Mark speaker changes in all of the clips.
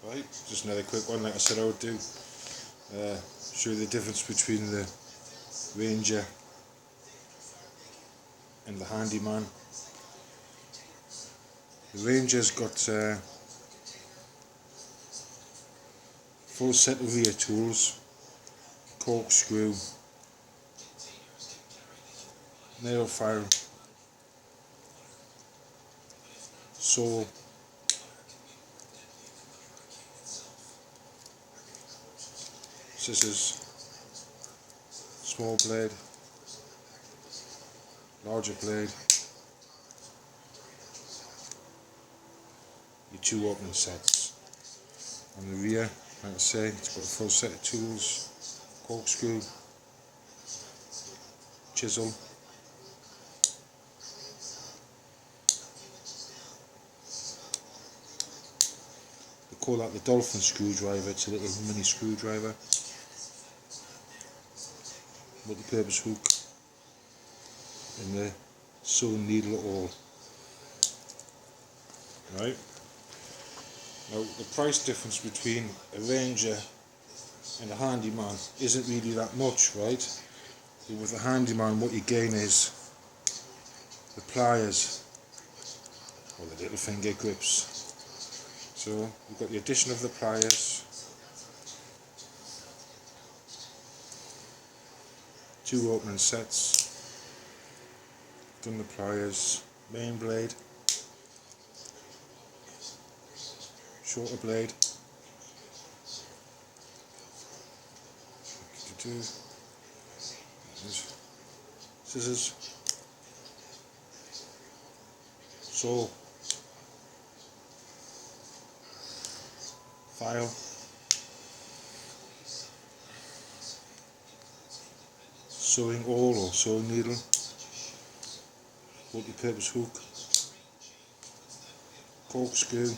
Speaker 1: Right, just another quick one like I said I would do. Show you the difference between the Ranger and the Handyman. The Ranger's got full set of rear tools, corkscrew, nail file, saw, scissors, small blade, larger blade, your two opening sets. On the rear, like I say, it's got a full set of tools, corkscrew, chisel, they call that the dolphin screwdriver. It's a little mini screwdriver, multi-purpose hook, and the sewing needle at all. Right. Now the price difference between a Ranger and a Handyman isn't really that much, right? But with a Handyman what you gain is the pliers, or the little finger grips. So you've got the addition of the pliers, two opening sets, done the pliers, main blade, shorter blade, scissors, saw, file, sewing awl or sewing needle, multi-purpose hook, corkscrew,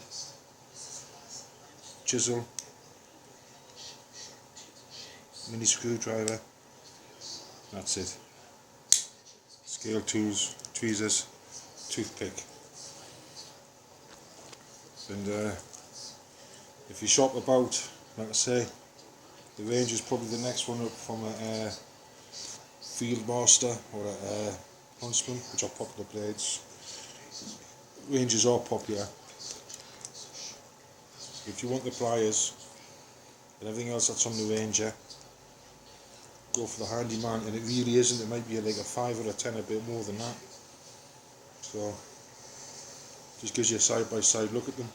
Speaker 1: chisel, mini screwdriver, that's it. Scale tools, tweezers, toothpick. And if you shop about, like I say, the Ranger is probably the next one up from a Field Master or a Huntsman, which are popular blades. Rangers are popular. If you want the pliers and everything else that's on the Ranger, go for the Handyman, and it really isn't. It might be like a 5 or a 10, a bit more than that. So just gives you a side by side look at them.